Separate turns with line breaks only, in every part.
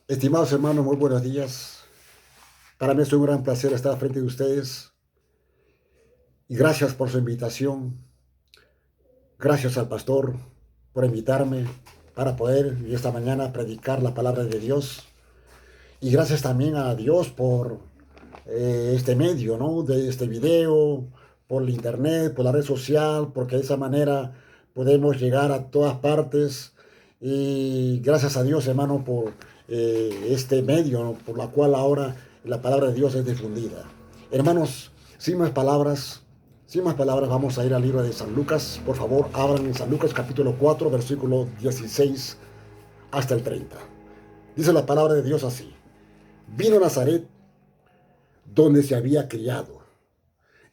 Estimados hermanos, muy buenos días. Para mí es un gran placer estar frente de ustedes y gracias por su invitación. Gracias al pastor por invitarme para poder esta mañana predicar la palabra de Dios. Y gracias también a Dios por este medio, ¿no? De este video, por el internet, por la red social, porque de esa manera podemos llegar a todas partes. Y gracias a Dios, hermano, por este medio, ¿no? Por la cual ahora la palabra de Dios es difundida. Hermanos, sin más palabras, vamos a ir al libro de San Lucas. Por favor, abran en San Lucas capítulo 4, versículo 16 hasta el 30. Dice la palabra de Dios así. Vino a Nazaret, donde se había criado.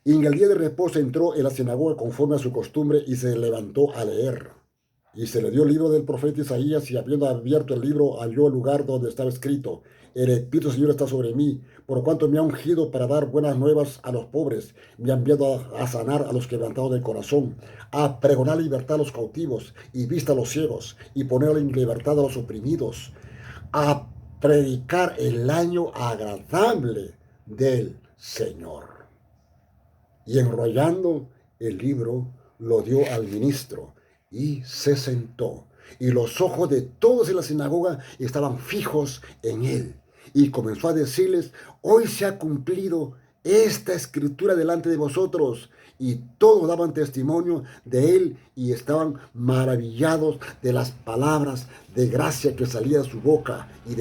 Y en el día de reposo entró en la sinagoga conforme a su costumbre y se levantó a leer. Y se le dio el libro del profeta Isaías y habiendo abierto el libro halló el lugar donde estaba escrito, el Espíritu del Señor está sobre mí, por cuanto me ha ungido para dar buenas nuevas a los pobres, me ha enviado a sanar a los quebrantados del corazón, a pregonar libertad a los cautivos y vista a los ciegos, y poner en libertad a los oprimidos, a predicar el año agradable del Señor. Y enrollando el libro, lo dio al ministro y se sentó. Y los ojos de todos en la sinagoga estaban fijos en él. Y comenzó a decirles, hoy se ha cumplido esta escritura delante de vosotros. Y todos daban testimonio de él y estaban maravillados de las palabras de gracia que salía de su boca. Y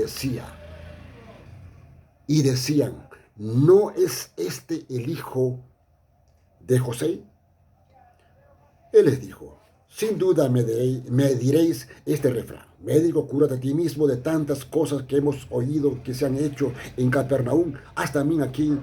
decían, ¿no es este el hijo de José? Él les dijo, sin duda me diréis este refrán, médico, cúrate a ti mismo de tantas cosas que hemos oído que se han hecho en Capernaum, hasta mí aquí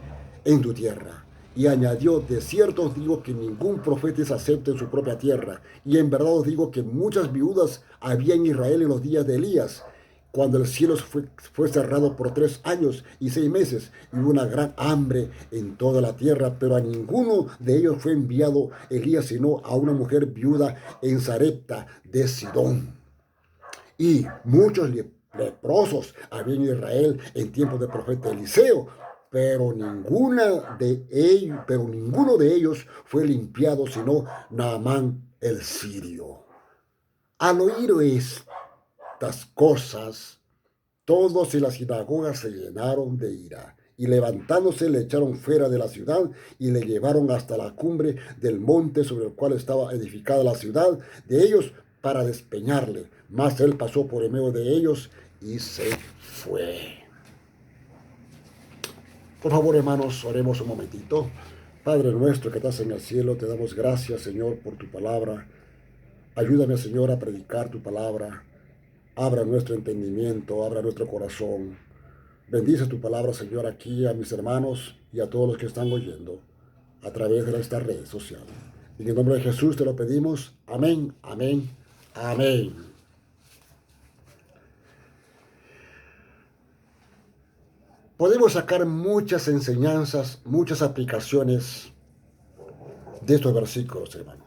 en tu tierra. Y añadió, de cierto os digo que ningún profeta es acepto en su propia tierra, y en verdad os digo que muchas viudas había en Israel en los días de Elías, cuando el cielo fue cerrado por 3 años y 6 meses, y hubo una gran hambre en toda la tierra, pero a ninguno de ellos fue enviado Elías, sino a una mujer viuda en Sarepta de Sidón. Y muchos leprosos había en Israel en tiempos del profeta Eliseo, pero ninguno de ellos fue limpiado, sino Naamán el sirio. Al oír estas cosas, todos en la sinagoga se llenaron de ira, y levantándose le echaron fuera de la ciudad y le llevaron hasta la cumbre del monte sobre el cual estaba edificada la ciudad de ellos para despeñarle. Mas él pasó por en medio de ellos y se fue. Por favor, hermanos, oremos un momentito. Padre nuestro que estás en el cielo, te damos gracias, Señor, por tu palabra. Ayúdame, Señor, a predicar tu palabra. Abra nuestro entendimiento, abra nuestro corazón. Bendice tu palabra, Señor, aquí a mis hermanos y a todos los que están oyendo a través de esta red social. En el nombre de Jesús te lo pedimos. Amén, amén, amén. Podemos sacar muchas enseñanzas, muchas aplicaciones de estos versículos, hermanos.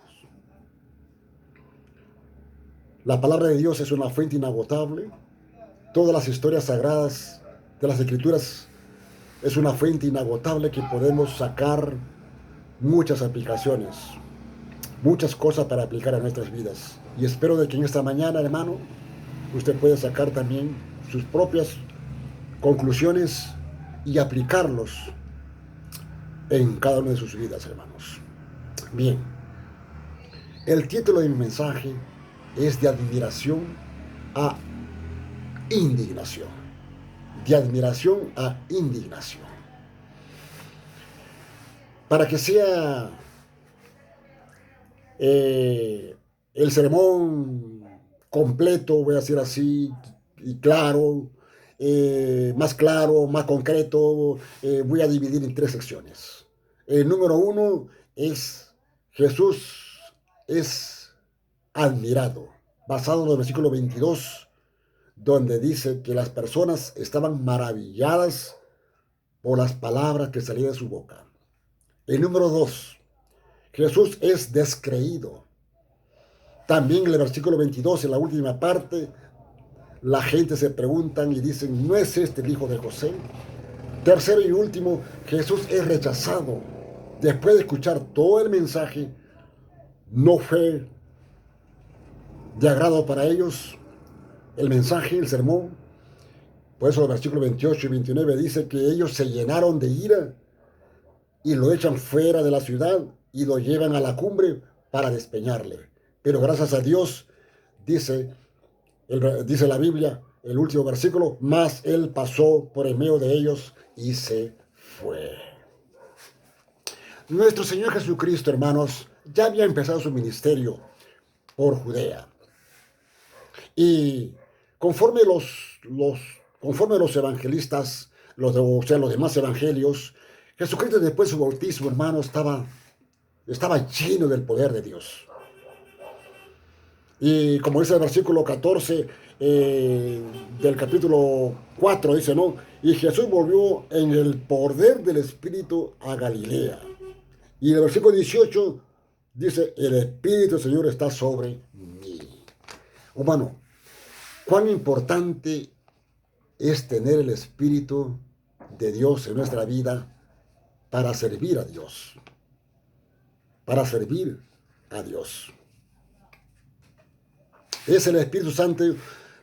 La palabra de Dios es una fuente inagotable. Todas las historias sagradas de las Escrituras es una fuente inagotable que podemos sacar muchas aplicaciones, muchas cosas para aplicar a nuestras vidas. Y espero de que en esta mañana, hermano, usted pueda sacar también sus propias conclusiones y aplicarlos en cada una de sus vidas, hermanos. Bien, el título de mi mensaje es de admiración a indignación. De admiración a indignación. Para que sea el sermón completo, voy a decir así, y claro, más concreto, voy a dividir en 3 secciones. El número 1 es Jesús es admirado, basado en el versículo 22, donde dice que las personas estaban maravilladas por las palabras que salían de su boca. El número 2, Jesús es descreído. También en el versículo 22, en la última parte, la gente se preguntan y dicen, ¿no es este el hijo de José? Tercero y último, Jesús es rechazado. Después de escuchar todo el mensaje, no fue de agrado para ellos el mensaje, el sermón. Por eso el versículo 28 y 29 dice que ellos se llenaron de ira y lo echan fuera de la ciudad y lo llevan a la cumbre para despeñarle. Pero gracias a Dios, dice la Biblia, el último versículo, mas él pasó por el medio de ellos y se fue. Nuestro Señor Jesucristo, hermanos, ya había empezado su ministerio por Judea. Y conforme los evangelistas, los demás evangelios, Jesucristo después de su bautismo, hermanos, estaba lleno del poder de Dios. Y como dice el versículo 14 del capítulo 4, dice, ¿no? Y Jesús volvió en el poder del Espíritu a Galilea. Y el versículo 18 dice, el Espíritu del Señor está sobre mí. Hermano, cuán importante es tener el Espíritu de Dios en nuestra vida para servir a Dios. Para servir a Dios. Es el Espíritu Santo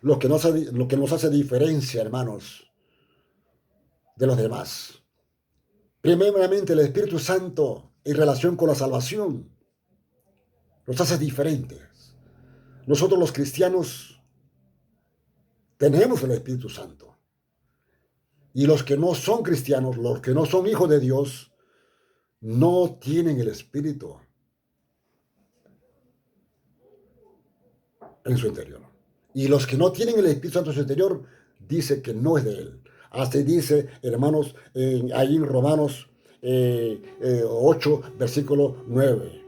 lo que nos hace diferencia, hermanos, de los demás. Primeramente, el Espíritu Santo en relación con la salvación nos hace diferentes. Nosotros los cristianos tenemos el Espíritu Santo. Y los que no son cristianos, los que no son hijos de Dios, no tienen el Espíritu en su interior. Y los que no tienen el Espíritu Santo en su interior, dice que no es de Él. Así dice, hermanos, ahí en Romanos 8, versículo 9.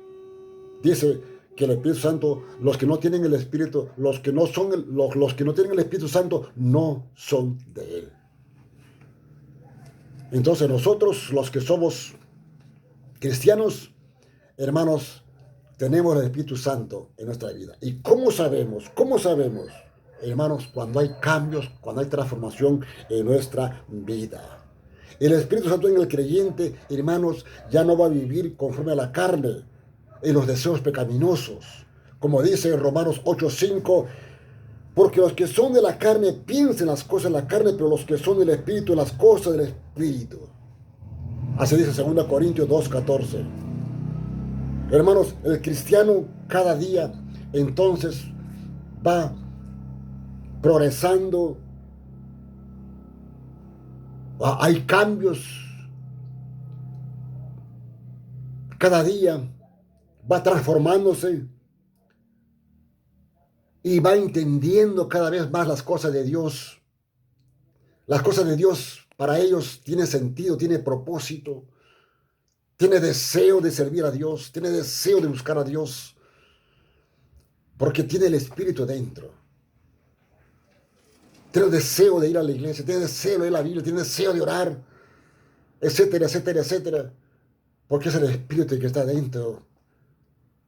Dice que el Espíritu Santo, los que no tienen el Espíritu, los que no tienen el Espíritu Santo, no son de Él. Entonces nosotros, los que somos cristianos, hermanos, tenemos el Espíritu Santo en nuestra vida. ¿Y cómo sabemos? ¿Cómo sabemos? Hermanos, cuando hay cambios, cuando hay transformación en nuestra vida. El Espíritu Santo en el creyente, hermanos, ya no va a vivir conforme a la carne, en los deseos pecaminosos. Como dice en Romanos 8:5, porque los que son de la carne piensan las cosas de la carne, pero los que son del Espíritu, las cosas del Espíritu. Así dice 2 Corintios 2:14. Hermanos, el cristiano cada día entonces va progresando. Hay cambios. Cada día va transformándose y va entendiendo cada vez más las cosas de Dios. Las cosas de Dios para ellos tiene sentido, tiene propósito. Tiene deseo de servir a Dios, tiene deseo de buscar a Dios, porque tiene el Espíritu dentro. Tiene deseo de ir a la iglesia, tiene deseo de leer la Biblia, tiene deseo de orar, etcétera, etcétera, etcétera, porque es el Espíritu que está dentro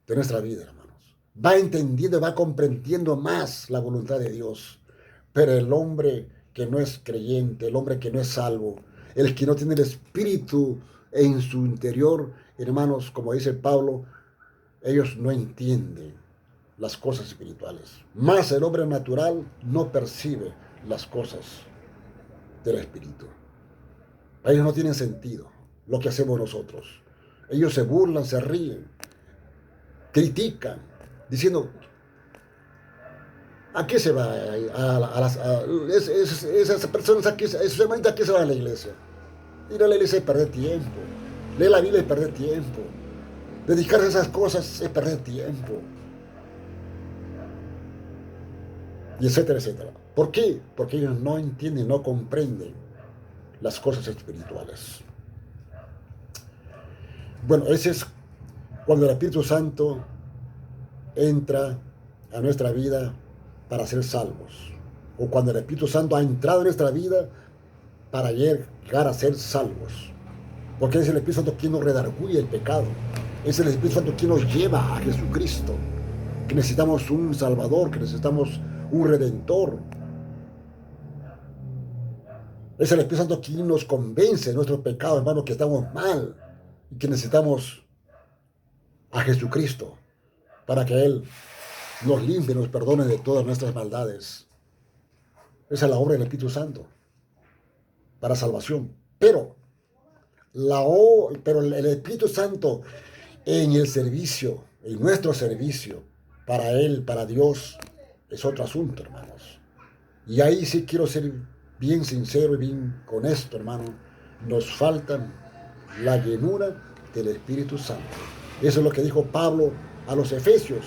de nuestra vida, hermanos. Va entendiendo, va comprendiendo más la voluntad de Dios, pero el hombre que no es creyente, el hombre que no es salvo, el que no tiene el Espíritu en su interior, hermanos, como dice Pablo, ellos no entienden las cosas espirituales. Más el hombre natural no percibe las cosas del Espíritu. A ellos no tienen sentido lo que hacemos nosotros. Ellos se burlan, se ríen, critican, diciendo, ¿a qué se va? Esas personas, esos hermanitos, ¿a qué se van a la iglesia? Ir a la iglesia es perder tiempo. Leer la Biblia es perder tiempo. Dedicarse a esas cosas es perder tiempo. Y etcétera, etcétera. ¿Por qué? Porque ellos no entienden, no comprenden las cosas espirituales. Bueno, ese es cuando el Espíritu Santo entra a nuestra vida para ser salvos. O cuando el Espíritu Santo ha entrado en nuestra vida para llegar a ser salvos. Porque es el Espíritu Santo quien nos redarguye el pecado. Es el Espíritu Santo quien nos lleva a Jesucristo. Que necesitamos un Salvador, que necesitamos un Redentor. Es el Espíritu Santo quien nos convence de nuestros pecados, hermanos, que estamos mal y que necesitamos a Jesucristo para que Él nos limpie, nos perdone de todas nuestras maldades. Esa es la obra del Espíritu Santo para salvación. Pero el Espíritu Santo en el servicio, en nuestro servicio, para Él, para Dios, es otro asunto, hermanos. Y ahí sí quiero ser bien sincero y bien honesto, hermano. Nos falta la llenura del Espíritu Santo. Eso es lo que dijo Pablo a los Efesios.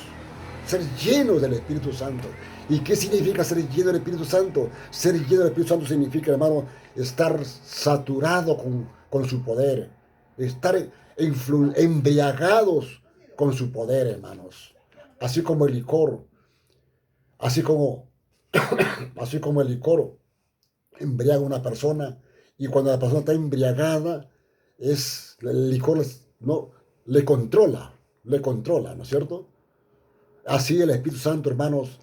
Ser llenos del Espíritu Santo. ¿Y qué significa ser lleno del Espíritu Santo? Ser lleno del Espíritu Santo significa, hermano, estar saturado con su poder. Estar embriagados con su poder, hermanos. Así como el licor. Así como el licor embriaga a una persona, y cuando la persona está embriagada, el licor no, le controla, ¿no es cierto? Así el Espíritu Santo, hermanos,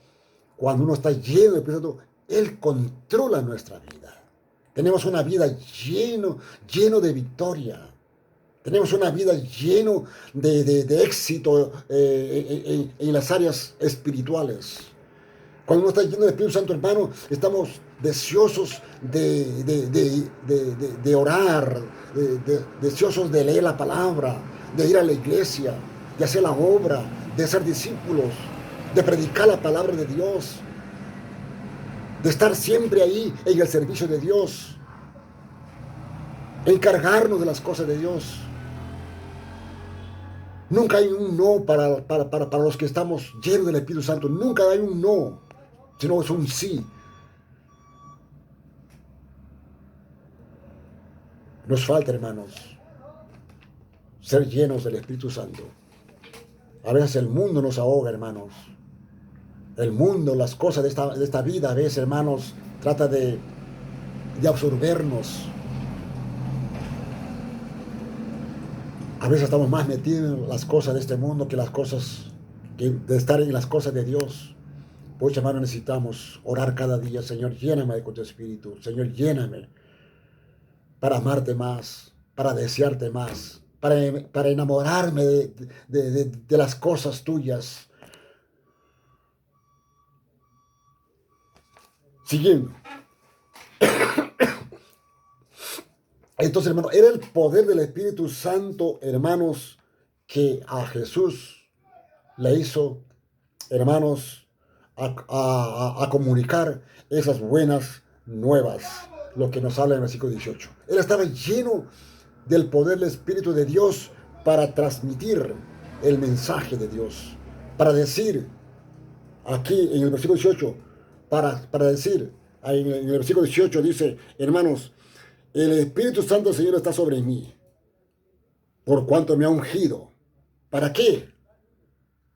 cuando uno está lleno del Espíritu Santo, Él controla nuestra vida. Tenemos una vida lleno de victoria. Tenemos una vida lleno de éxito en las áreas espirituales. Cuando uno está lleno del Espíritu Santo, hermano, estamos deseosos de orar, deseosos de leer la palabra, de ir a la iglesia, de hacer la obra, de ser discípulos, de predicar la palabra de Dios, de estar siempre ahí en el servicio de Dios, encargarnos de las cosas de Dios. Nunca hay un no para los que estamos llenos del Espíritu Santo. Nunca hay un no, sino es un sí. Nos falta, hermanos, ser llenos del Espíritu Santo. A veces el mundo nos ahoga, hermanos. El mundo, las cosas de esta vida, a veces, hermanos, trata de absorbernos. A veces estamos más metidos en las cosas de este mundo que de estar en las cosas de Dios. Pues, hermano, necesitamos orar cada día. Señor, lléname con tu Espíritu. Señor, lléname para amarte más, para desearte más, para enamorarme de las cosas tuyas. Siguiendo. Entonces, hermano, era el poder del Espíritu Santo, hermanos, que a Jesús le hizo, hermanos, a comunicar esas buenas nuevas, lo que nos habla en el versículo 18. Él estaba lleno del poder del Espíritu de Dios para transmitir el mensaje de Dios, para decir, aquí en el versículo 18, para decir, en el versículo 18 dice, hermanos, el Espíritu Santo del Señor está sobre mí, por cuanto me ha ungido. ¿Para qué?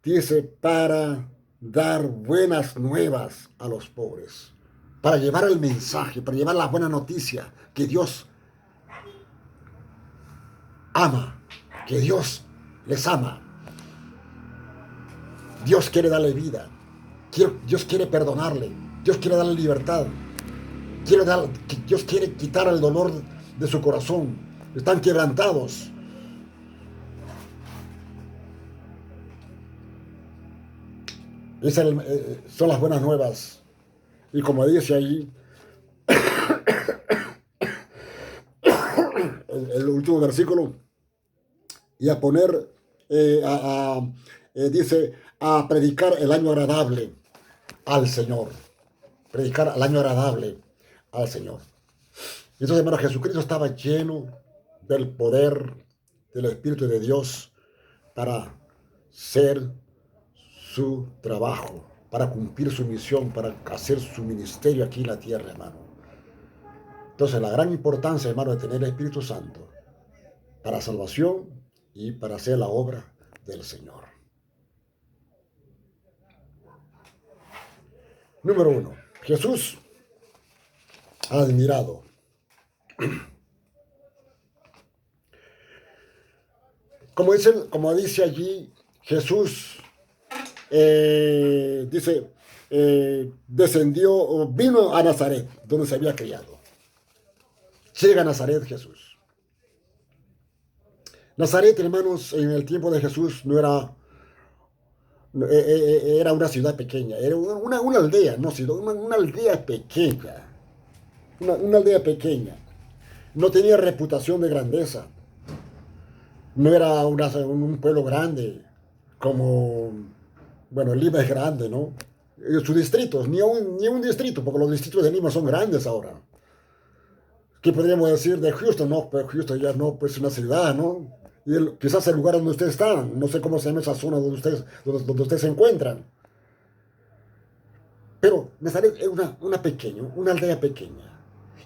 Dice, para dar buenas nuevas a los pobres, para llevar el mensaje, para llevar la buena noticia, que Dios ama, que Dios les ama. Dios quiere darle vida, Dios quiere perdonarle, Dios quiere darle libertad, Dios quiere quitar el dolor de su corazón. Están quebrantados. Esas son las buenas nuevas. Y como dice ahí, el último versículo, y a poner, dice, a predicar el año agradable al Señor. Predicar el año agradable al Señor. Entonces, hermano, Jesucristo estaba lleno del poder del Espíritu de Dios para hacer su trabajo, para cumplir su misión, para hacer su ministerio aquí en la tierra, hermano. Entonces, la gran importancia, hermano, de tener el Espíritu Santo para salvación y para hacer la obra del Señor. Número 1. Jesús admirado. Como dice allí, Jesús descendió, vino a Nazaret, donde se había criado. Llega a Nazaret Jesús. Nazaret, hermanos, en el tiempo de Jesús no era, era una ciudad pequeña, era una aldea, no ciudad, una aldea pequeña, una aldea pequeña. No tenía reputación de grandeza, no era un pueblo grande, como, bueno, Lima es grande, ¿no? Sus distritos, ni un distrito, porque los distritos de Lima son grandes ahora. ¿Qué podríamos decir de Houston? No, pues Houston ya no, pues es una ciudad, ¿no? Y quizás el lugar donde ustedes están, no sé cómo se llama esa zona donde ustedes se encuentran. Pero Nazaret era una aldea pequeña.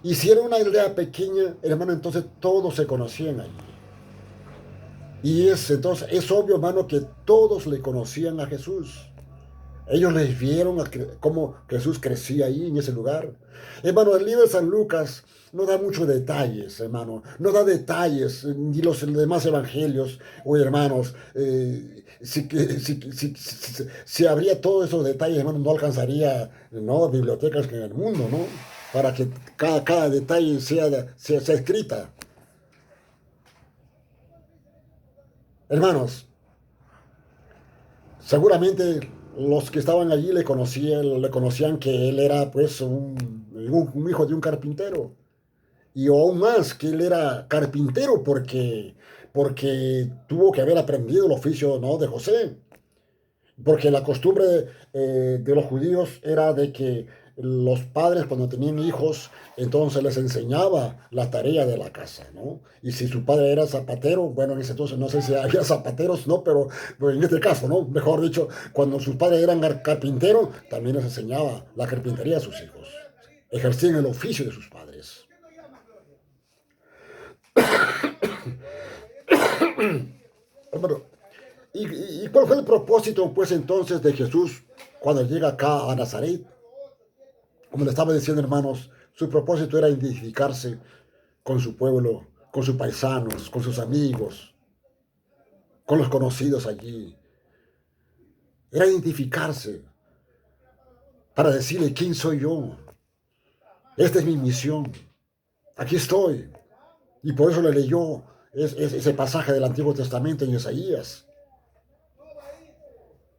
Y si era una aldea pequeña, hermano, entonces todos se conocían allí. Y entonces es obvio, hermano, que todos le conocían a Jesús. Ellos les vieron cómo Jesús crecía ahí en ese lugar. Hermano, el libro de San Lucas no da muchos detalles, hermano. No da detalles, ni los demás evangelios, o hermanos. Si habría todos esos detalles, hermano, no alcanzaría, ¿no?, bibliotecas en el mundo, ¿no? Para que cada detalle sea escrita. Hermanos, seguramente los que estaban allí le conocían que él era pues un hijo de un carpintero. Y aún más que él era carpintero porque tuvo que haber aprendido el oficio, ¿no?, de José. Porque la costumbre de los judíos era de que los padres cuando tenían hijos, entonces les enseñaba la tarea de la casa, ¿no? Y si su padre era zapatero, bueno, en ese entonces no sé si había zapateros, ¿no? Pero en este caso, ¿no? Mejor dicho, cuando sus padres eran carpinteros, también les enseñaba la carpintería a sus hijos. Ejercían el oficio de sus padres. Bueno, ¿y cuál fue el propósito, pues, entonces de Jesús cuando llega acá a Nazaret? Como le estaba diciendo, hermanos, su propósito era identificarse con su pueblo, con sus paisanos, con sus amigos, con los conocidos allí. Era identificarse para decirle quién soy yo. Esta es mi misión. Aquí estoy. Y por eso le leyó ese pasaje del Antiguo Testamento en Isaías.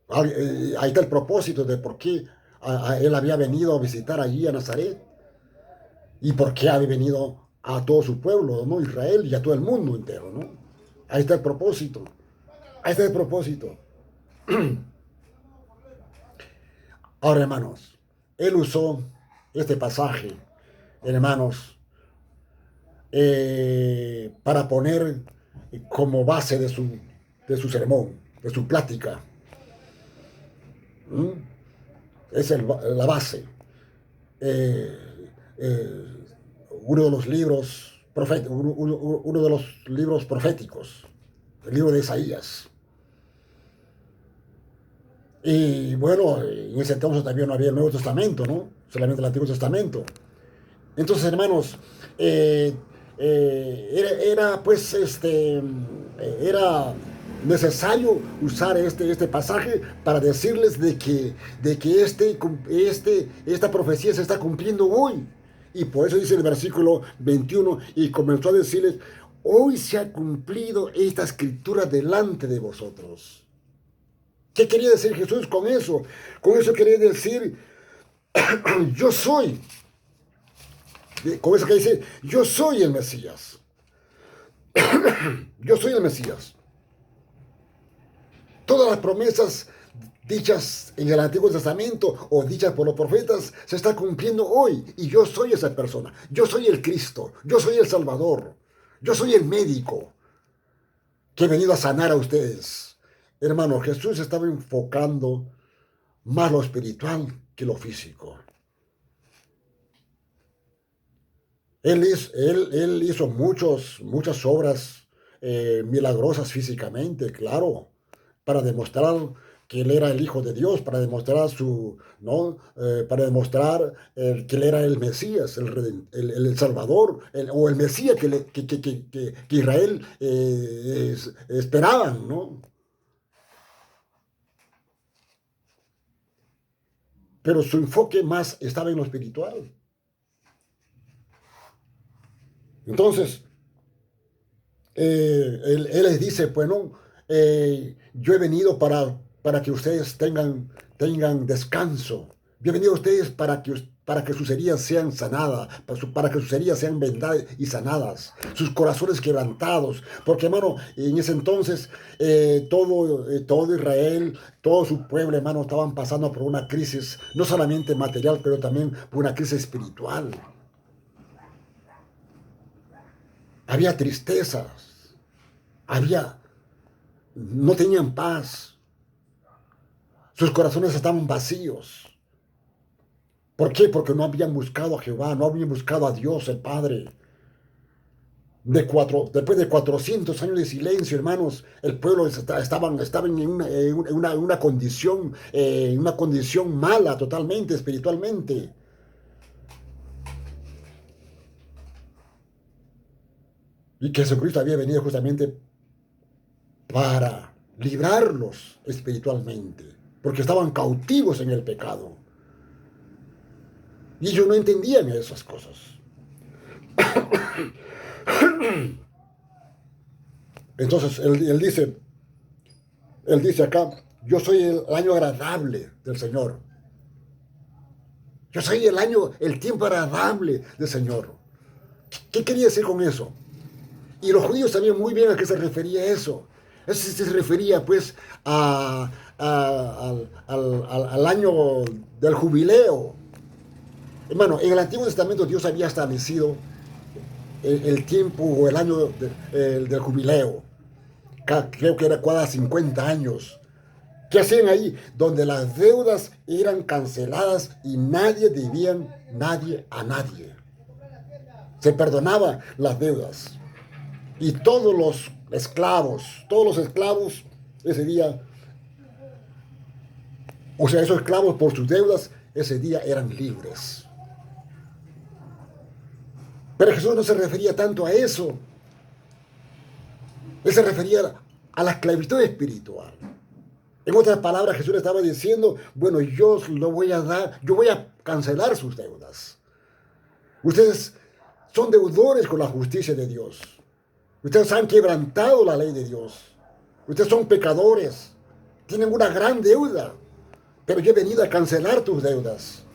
Ahí está el propósito de por qué él había venido a visitar allí a Nazaret y por qué había venido a todo su pueblo, ¿no? Israel y a todo el mundo entero, ¿no? Ahí está el propósito. Ahí está el propósito. Ahora, hermanos, él usó este pasaje, hermanos, para poner como base de su sermón, de su plática. ¿Mm? Es la base. Eh, eh, uno de los libros uno de los libros proféticos, el libro de Isaías. Y bueno, en ese entonces también no había el Nuevo Testamento, ¿no? Solamente el Antiguo Testamento. Entonces, hermanos, eh, pues, era necesario usar este pasaje para decirles de que esta profecía se está cumpliendo hoy. Y por eso dice el versículo 21, y comenzó a decirles, hoy se ha cumplido esta escritura delante de vosotros. ¿Qué quería decir Jesús con eso? Con eso quería decir, yo soy. Con eso que dice, yo soy el Mesías. Yo soy el Mesías. Todas las promesas dichas en el Antiguo Testamento o dichas por los profetas se están cumpliendo hoy. Y yo soy esa persona. Yo soy el Cristo. Yo soy el Salvador. Yo soy el médico que he venido a sanar a ustedes. Hermano, Jesús estaba enfocando más lo espiritual que lo físico. Él hizo muchas obras milagrosas físicamente, claro, para demostrar que él era el Hijo de Dios, para demostrar ¿no? Para demostrar que él era el Mesías, el Salvador, o el Mesías que Israel esperaban, ¿no? Pero su enfoque más estaba en lo espiritual. Entonces, él les dice, bueno, yo he venido para que ustedes tengan descanso. Yo he venido a ustedes para que sus heridas sean sanadas, para que sus heridas sean vendadas y sanadas, sus corazones quebrantados. Porque, hermano, en ese entonces todo Israel, todo su pueblo, hermano, estaban pasando por una crisis, no solamente material, pero también por una crisis espiritual. Había tristezas, no tenían paz, sus corazones estaban vacíos. ¿Por qué? Porque no habían buscado a Jehová, no habían buscado a Dios el Padre. Después de 400 años de silencio, hermanos, el pueblo estaban en una condición mala totalmente, espiritualmente. Y que Jesucristo había venido justamente para librarlos espiritualmente, porque estaban cautivos en el pecado. Y ellos no entendían esas cosas. Entonces él dice acá, yo soy el año agradable del Señor. Yo soy el tiempo agradable del Señor. ¿Qué quería decir con eso? Y los judíos sabían muy bien a qué se refería eso. Eso se refería pues al año del jubileo. Hermano, en el Antiguo Testamento Dios había establecido el tiempo o el año del jubileo. Creo que era cada 50 años. ¿Qué hacían ahí? Donde las deudas eran canceladas y nadie a nadie. Se perdonaban las deudas. Y todos los esclavos ese día, o sea, esos esclavos por sus deudas, ese día eran libres. Pero Jesús no se refería tanto a eso. Él se refería a la esclavitud espiritual. En otras palabras, Jesús le estaba diciendo, bueno, yo lo voy a dar, yo voy a cancelar sus deudas. Ustedes son deudores con la justicia de Dios. Ustedes han quebrantado la ley de Dios. Ustedes son pecadores. Tienen una gran deuda. Pero yo he venido a cancelar tus deudas.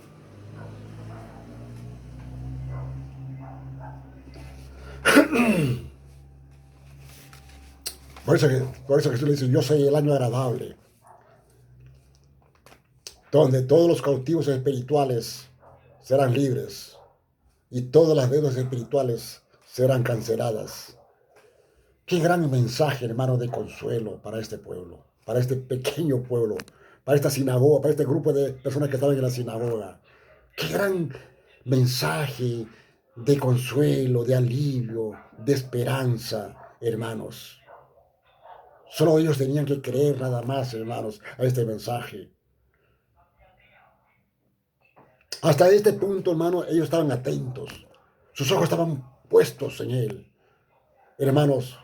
Por eso Jesús le dice, yo soy el año agradable, donde todos los cautivos espirituales serán libres y todas las deudas espirituales serán canceladas. Qué gran mensaje, hermano, de consuelo para este pueblo, para este pequeño pueblo, para esta sinagoga, para este grupo de personas que estaban en la sinagoga. Qué gran mensaje de consuelo, de alivio, de esperanza, hermanos. Solo ellos tenían que creer nada más, hermanos, a este mensaje. Hasta este punto, hermano, ellos estaban atentos. Sus ojos estaban puestos en él. Hermanos,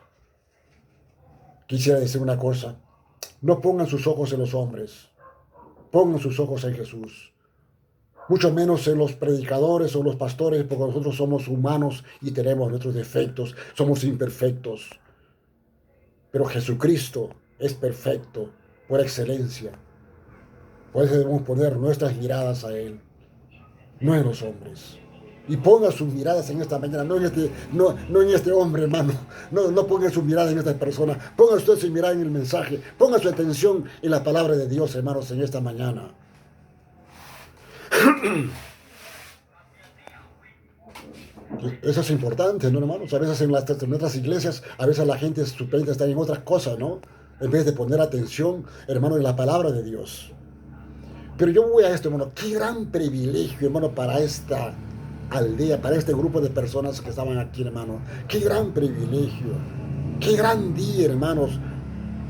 quisiera decir una cosa. No pongan sus ojos en los hombres. Pongan sus ojos en Jesús. Mucho menos en los predicadores o los pastores, porque nosotros somos humanos y tenemos nuestros defectos. Somos imperfectos. Pero Jesucristo es perfecto por excelencia. Por eso debemos poner nuestras miradas a Él, no en los hombres. Y ponga sus miradas en esta mañana, no en este hombre, hermano. No ponga sus miradas en esta persona. Ponga usted su mirada en el mensaje. Ponga su atención en la palabra de Dios, hermanos, en esta mañana. Eso es importante, ¿no, hermanos? A veces en nuestras iglesias, a veces la gente su mente está en otras cosas, ¿no? En vez de poner atención, hermano, en la palabra de Dios. Pero yo voy a esto, hermano. Qué gran privilegio, hermano, para esta aldea, para este grupo de personas que estaban aquí, hermano. Qué gran privilegio. Qué gran día, hermanos,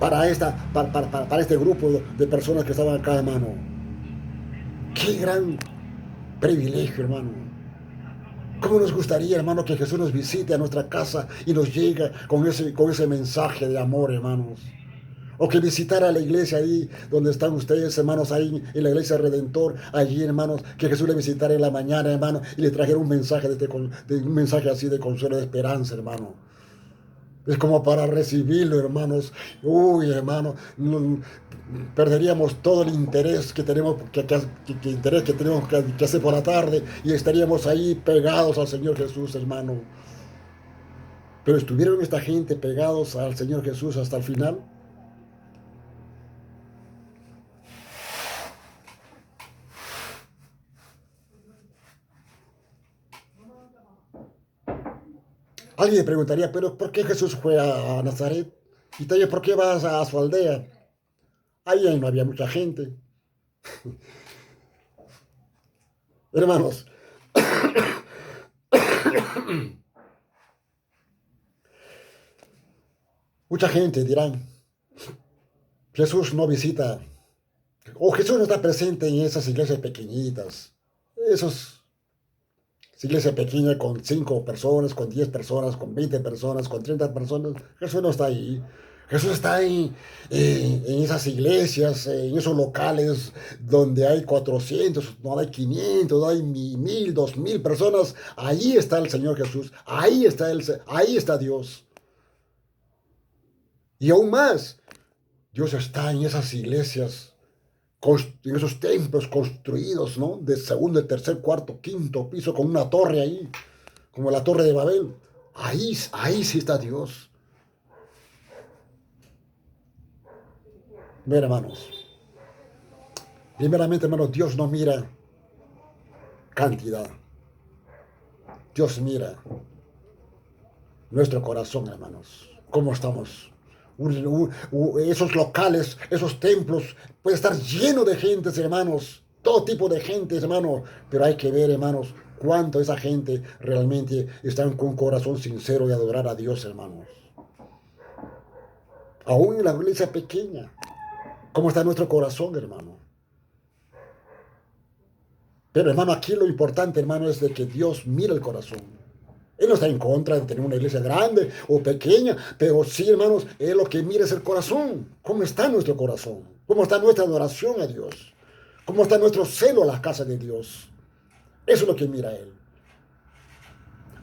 para este grupo de personas que estaban acá, hermano. Qué gran privilegio, hermano. ¿Cómo nos gustaría, hermano, que Jesús nos visite a nuestra casa y nos llegue con ese mensaje de amor, hermanos? O que visitara la iglesia ahí donde están ustedes, hermanos, ahí en la iglesia Redentor, allí, hermanos, que Jesús le visitara en la mañana, hermano, y le trajera un mensaje, un mensaje así de consuelo, de esperanza, hermano. Es como para recibirlo, hermanos. Uy, hermano, perderíamos todo el interés que tenemos, interés que tenemos que hacer por la tarde y estaríamos ahí pegados al Señor Jesús, hermano. Pero estuvieron esta gente pegados al Señor Jesús hasta el final. Alguien preguntaría, pero ¿por qué Jesús fue a Nazaret? Y también, ¿por qué vas a su aldea? Ahí no había mucha gente. Hermanos, mucha gente dirán, Jesús no visita, o Jesús no está presente en esas iglesias pequeñitas. Esas iglesias pequeñas con 5 personas, con 10 personas, con 20 personas, con 30 personas. Jesús no está ahí. Jesús está en esas iglesias, en esos locales donde hay 400, no hay 500, no hay 1000, 2000 personas. Ahí está el Señor Jesús. Ahí está Dios. Y aún más, Dios está en esas iglesias, en esos templos construidos, ¿no? De segundo, tercer, cuarto, quinto piso, con una torre ahí, como la torre de Babel. Ahí sí está Dios. Mira, hermanos, primeramente, hermanos, Dios no mira cantidad. Dios mira nuestro corazón, hermanos. ¿Cómo estamos? Esos locales, esos templos, puede estar lleno de gentes, hermanos. Todo tipo de gente, hermanos. Pero hay que ver, hermanos, cuánto esa gente realmente está con un corazón sincero de adorar a Dios, hermanos. Aún en la iglesia pequeña. ¿Cómo está nuestro corazón, hermano? Pero, hermano, aquí lo importante, hermano, es de que Dios mira el corazón. Él no está en contra de tener una iglesia grande o pequeña, pero sí, hermanos, Él lo que mira es el corazón. ¿Cómo está nuestro corazón? ¿Cómo está nuestra adoración a Dios? ¿Cómo está nuestro celo a la casa de Dios? Eso es lo que mira Él.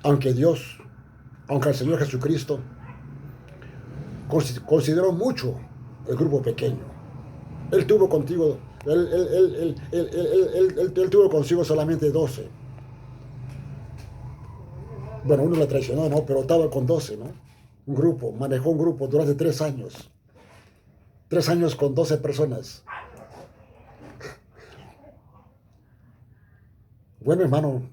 Aunque Dios, aunque el Señor Jesucristo consideró mucho el grupo pequeño. Él tuvo contigo, él tuvo consigo solamente 12. Bueno, uno la traicionó, ¿no? Pero estaba con 12, ¿no? Un grupo, manejó un grupo durante 3 años. 3 años con 12 personas. Bueno, hermano,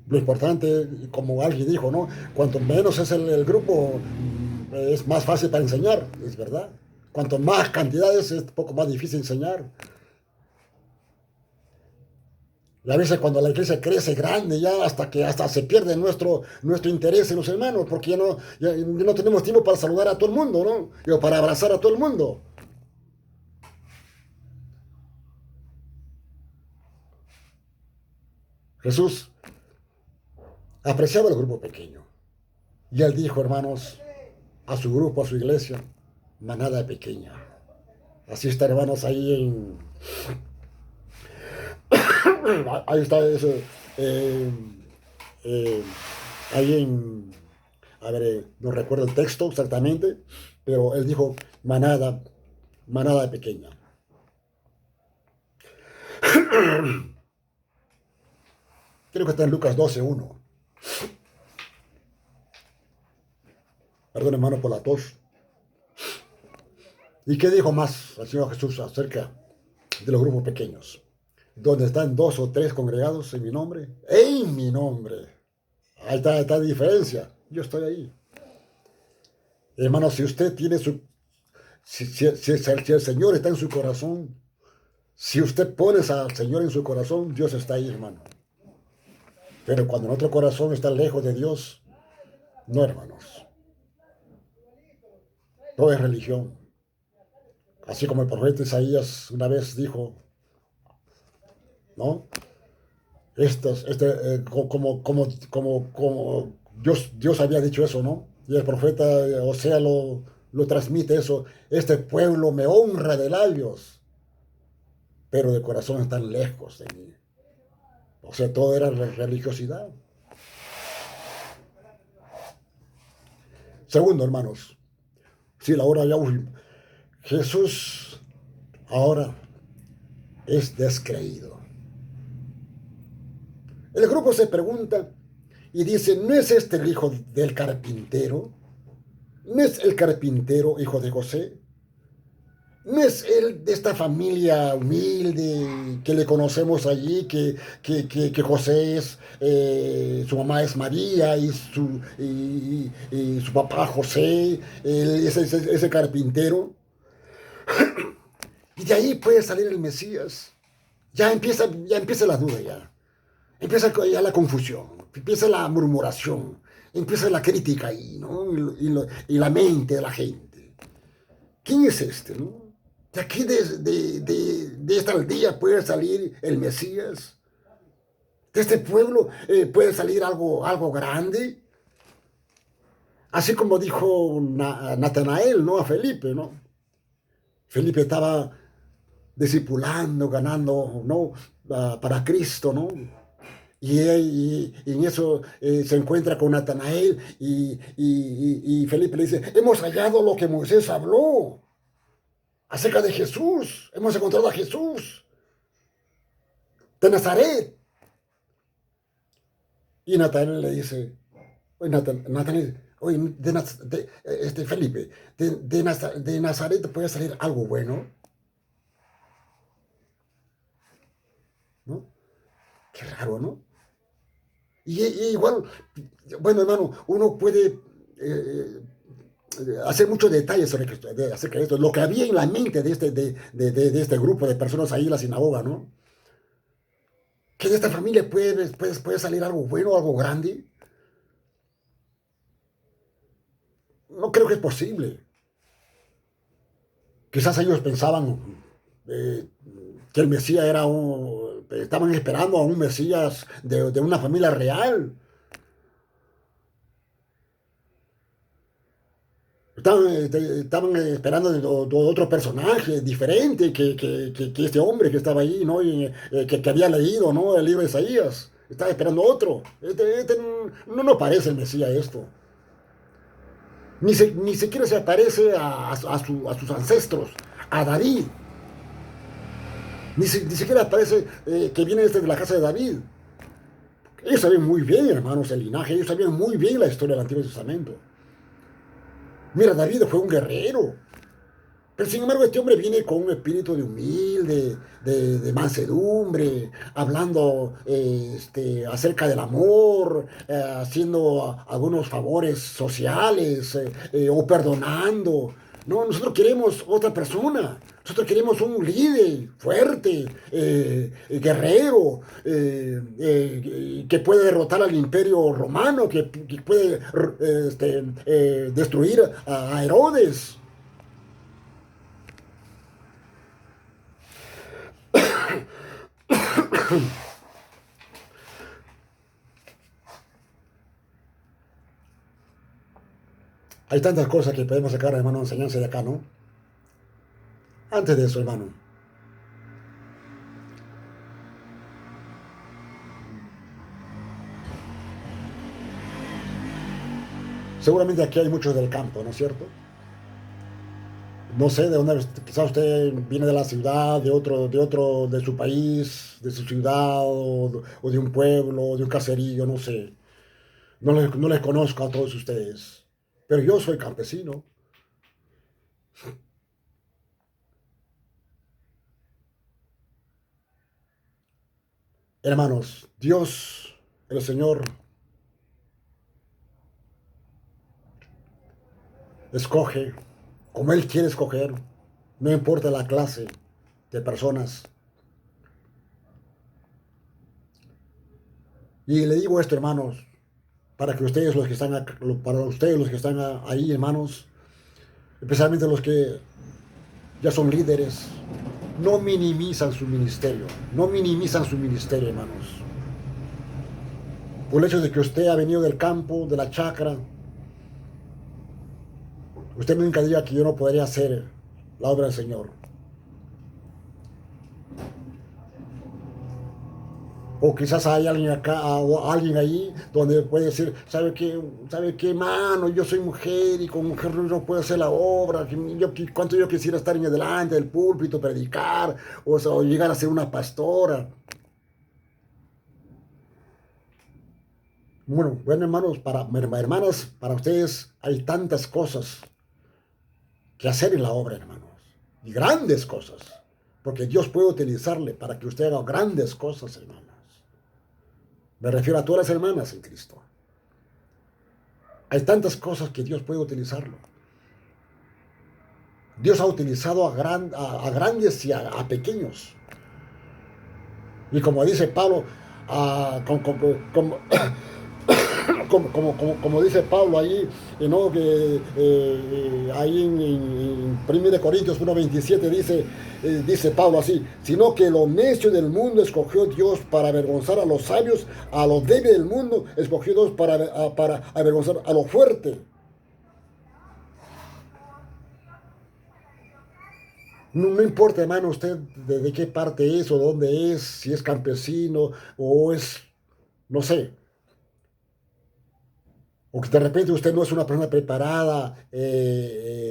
lo importante, como alguien dijo, ¿no? Cuanto menos es el grupo, es más fácil para enseñar, es verdad. Cuanto más cantidades, es un poco más difícil enseñar. Y a veces cuando la iglesia crece grande ya hasta se pierde nuestro interés en los hermanos, porque ya no tenemos tiempo para saludar a todo el mundo, ¿no? O para abrazar a todo el mundo. Jesús apreciaba el grupo pequeño. Y él dijo, hermanos, a su grupo, a su iglesia, manada pequeña. Así está, hermanos, ahí está eso. eh, eh, ahí a ver, no recuerdo el texto exactamente, pero él dijo manada pequeña. Creo que está en Lucas 12:1. Perdón, hermano, por la tos. ¿Y qué dijo más el Señor Jesús acerca de los grupos pequeños? Donde están 2 o 3 congregados en mi nombre. En mi nombre. Ahí está la diferencia. Yo estoy ahí. Hermano, si usted tiene si el Señor está en su corazón, si usted pone al Señor en su corazón, Dios está ahí, hermano. Pero cuando nuestro corazón está lejos de Dios, no, hermanos. Todo es religión. Así como el profeta Isaías una vez dijo, ¿no? Como Dios había dicho eso, ¿no? Y el profeta Osea lo transmite eso. Este pueblo me honra de labios, pero de corazón están lejos de mí. O sea, todo era religiosidad. Segundo, hermanos, si la hora ya Jesús ahora es descreído. El grupo se pregunta y dice, ¿no es este el hijo del carpintero? ¿No es el carpintero hijo de José? ¿No es él de esta familia humilde que le conocemos allí, que José es, su mamá es María y su papá José, él es ese carpintero? Y de ahí puede salir el Mesías. Ya empieza la duda ya. Empieza ya la confusión, empieza la murmuración, empieza la crítica ahí, ¿no? Y la mente de la gente. ¿Quién es este, no? De aquí, de esta aldea puede salir el Mesías. De este pueblo puede salir algo grande. Así como dijo Natanael, ¿no? A Felipe, ¿no? Felipe estaba discipulando, ganando, ¿no? Para Cristo, ¿no? Y en eso se encuentra con Natanael y Felipe le dice, hemos hallado lo que Moisés habló acerca de Jesús, hemos encontrado a Jesús de Nazaret. Y Natanael le dice, oye, Natanael, oye, Felipe, de Nazaret puede salir algo bueno, ¿no? Qué raro, ¿no? Y igual, bueno, hermano, uno puede hacer muchos detalles acerca de esto, lo que había en la mente de este grupo de personas ahí en la sinagoga, ¿no? Que de esta familia puede salir algo bueno, algo grande. No creo que es posible. Quizás ellos pensaban eh, que el Mesías estaban esperando a un Mesías de una familia real. Estaban esperando de otro personaje diferente que este hombre que estaba ahí, ¿no? Que había leído, ¿no? El libro de Isaías. Estaba esperando otro. Este no parece el Mesías esto. Ni siquiera se parece a sus ancestros, a David. Ni siquiera parece que viene de la casa de David. Ellos sabían muy bien, hermanos, el linaje. Ellos sabían muy bien la historia del Antiguo Testamento. Mira, David fue un guerrero. Pero sin embargo, este hombre viene con un espíritu de humilde, de mansedumbre, hablando acerca del amor, haciendo algunos favores sociales o perdonando. No, nosotros queremos otra persona. Nosotros queremos un líder fuerte, guerrero, que puede derrotar al imperio romano, que puede destruir a Herodes. Hay tantas cosas que podemos sacar, hermano, enseñanza de acá, ¿no? Antes de eso, hermano, seguramente aquí hay muchos del campo, ¿no es cierto? No sé de dónde, quizás usted viene de la ciudad, de su país, de su ciudad, o de un pueblo, o de un caserío, no sé. No les conozco a todos ustedes, pero yo soy campesino. Hermanos, Dios, el Señor, escoge como Él quiere escoger, no importa la clase de personas. Y le digo esto, hermanos, para que ustedes los que están para ustedes los que están ahí, hermanos, especialmente los que ya son líderes, no minimizan su ministerio, no minimizan su ministerio, hermanos. Por el hecho de que usted ha venido del campo, de la chacra, Usted nunca diga que yo no podría hacer la obra del Señor. O quizás hay alguien acá o alguien ahí donde puede decir, ¿sabe qué, mano? Yo soy mujer y con mujer no puedo hacer la obra. Cuánto yo quisiera estar en delante del púlpito, predicar, o llegar a ser una pastora. Bueno, hermanos, hermanas, para ustedes hay tantas cosas que hacer en la obra, hermanos. Y grandes cosas. Porque Dios puede utilizarle para que usted haga grandes cosas, hermanas. Me refiero a todas las hermanas en Cristo. Hay tantas cosas que Dios puede utilizarlo. Dios ha utilizado a grandes y a pequeños. Y como dice Pablo, como dice Pablo ahí, ¿no? Ahí en 1 Corintios 1:27 dice Pablo así, sino que lo necio del mundo escogió Dios para avergonzar a los sabios, a los débiles del mundo escogió Dios para avergonzar a los fuertes. No importa, hermano, usted de qué parte es o dónde es, si es campesino o es, no sé, o que de repente usted no es una persona preparada en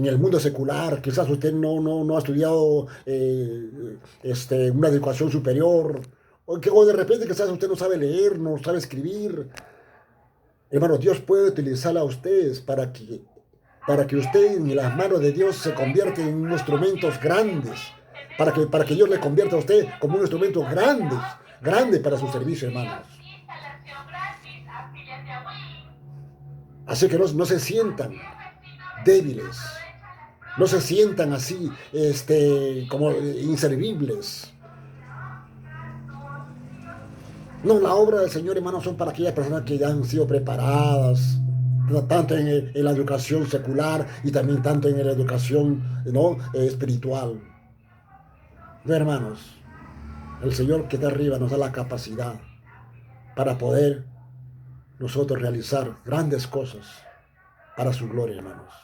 el mundo secular, quizás usted no ha estudiado una educación superior, o de repente quizás usted no sabe leer, no sabe escribir. Hermano, Dios puede utilizarla a ustedes para que usted en las manos de Dios se convierta en unos instrumentos grandes, para que Dios le convierta a usted como un instrumento grande para su servicio, hermanos. Así que no se sientan débiles, no se sientan así, como inservibles. No, la obra del Señor, hermanos, son para aquellas personas que ya han sido preparadas, tanto en la educación secular y también tanto en la educación, ¿no? Espiritual. No, hermanos, el Señor que está arriba nos da la capacidad para poder nosotros realizar grandes cosas para su gloria, hermanos.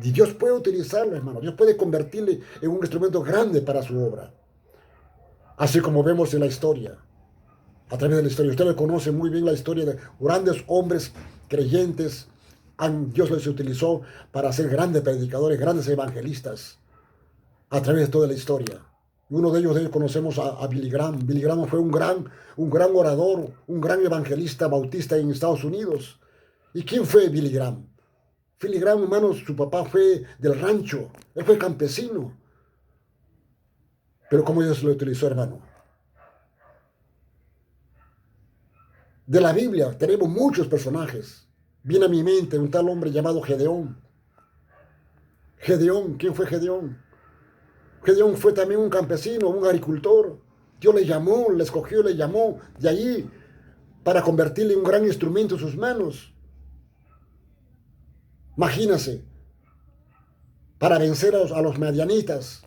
Y Dios puede utilizarlo, hermanos. Dios puede convertirle en un instrumento grande para su obra. Así como vemos en la historia, a través de la historia. Usted le conoce muy bien la historia de grandes hombres creyentes. Dios les utilizó para ser grandes predicadores, grandes evangelistas a través de toda la historia. Uno de ellos conocemos a Billy Graham. Billy Graham fue un gran orador, un gran evangelista bautista en Estados Unidos. ¿Y quién fue Billy Graham? Billy Graham, hermanos, su papá fue del rancho, él fue campesino. Pero ¿cómo Dios lo utilizó, hermano? De la Biblia tenemos muchos personajes. Viene a mi mente un tal hombre llamado Gedeón. Gedeón, ¿quién fue Gedeón? Gedeón fue también un campesino, un agricultor. Dios le llamó, le escogió, le llamó de allí para convertirle en un gran instrumento en sus manos. Imagínense, para vencer a los madianitas.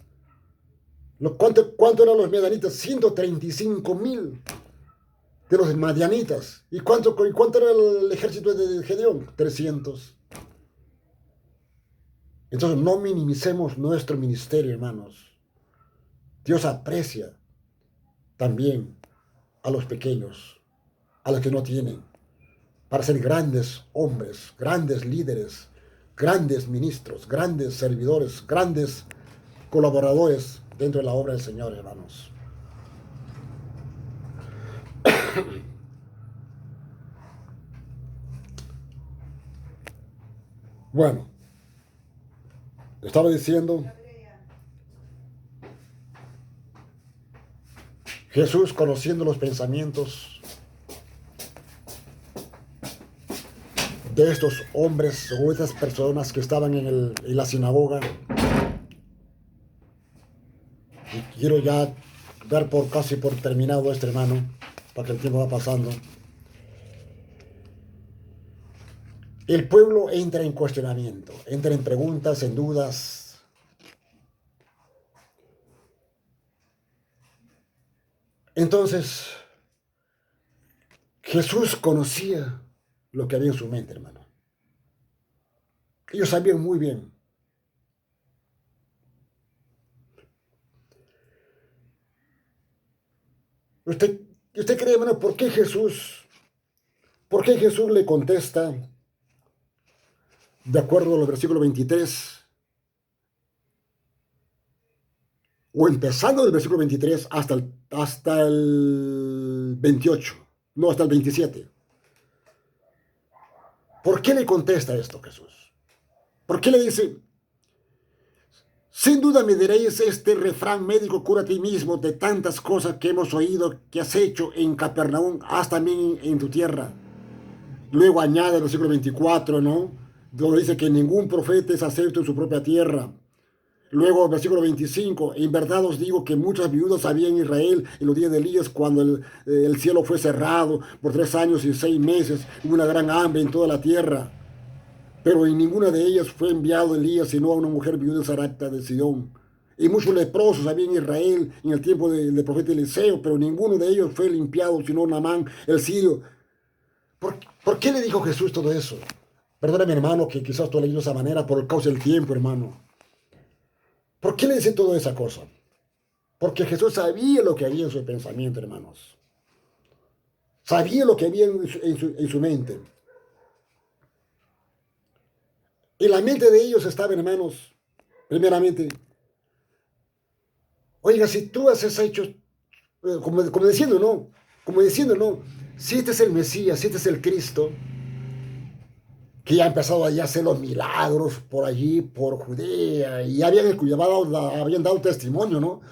¿Cuánto eran los madianitas? 135,000 de los madianitas. ¿Y cuánto era el ejército de Gedeón? 300. Entonces no minimicemos nuestro ministerio, hermanos. Dios aprecia también a los pequeños, a los que no tienen, para ser grandes hombres, grandes líderes, grandes ministros, grandes servidores, grandes colaboradores dentro de la obra del Señor, hermanos. Bueno, estaba diciendo, Jesús conociendo los pensamientos de estos hombres o estas personas que estaban en la sinagoga, y quiero ya dar casi por terminado esto, hermano, para que el tiempo va pasando. El pueblo entra en cuestionamiento, entra en preguntas, en dudas. Entonces, Jesús conocía lo que había en su mente, hermano. Ellos sabían muy bien. ¿Usted, usted cree, hermano, por qué Jesús le contesta, de acuerdo a los versículos 23, o empezando del versículo 23 hasta el 28, no, hasta el 27? ¿Por qué le contesta esto Jesús? ¿Por qué le dice, sin duda me diréis este refrán médico, cura a ti mismo de tantas cosas que hemos oído que has hecho en Capernaum, haz también en tu tierra? Luego añade el versículo 24, ¿no? Donde dice que ningún profeta es acepto en su propia tierra. Luego, versículo 25, en verdad os digo que muchas viudas había en Israel en los días de Elías, cuando el cielo fue cerrado por 3 años y 6 meses, hubo una gran hambre en toda la tierra. Pero en ninguna de ellas fue enviado Elías, sino a una mujer viuda de Sarepta de Sidón. Y muchos leprosos había en Israel en el tiempo del profeta Eliseo, pero ninguno de ellos fue limpiado, sino Naamán el sirio. ¿Por qué le dijo Jesús todo eso? Perdóname, hermano, que quizás estoy leyendo de esa manera por causa del tiempo, hermano. ¿Por qué le dice toda esa cosa? Porque Jesús sabía lo que había en su pensamiento, hermanos. Sabía lo que había en su mente. En la mente de ellos estaba, hermanos, primeramente, oiga, si tú has hecho, como diciendo, no, como diciendo, no, si este es el Mesías, si este es el Cristo, que ya ha empezado a hacer los milagros por allí, por Judea, y habían dado testimonio, ¿no?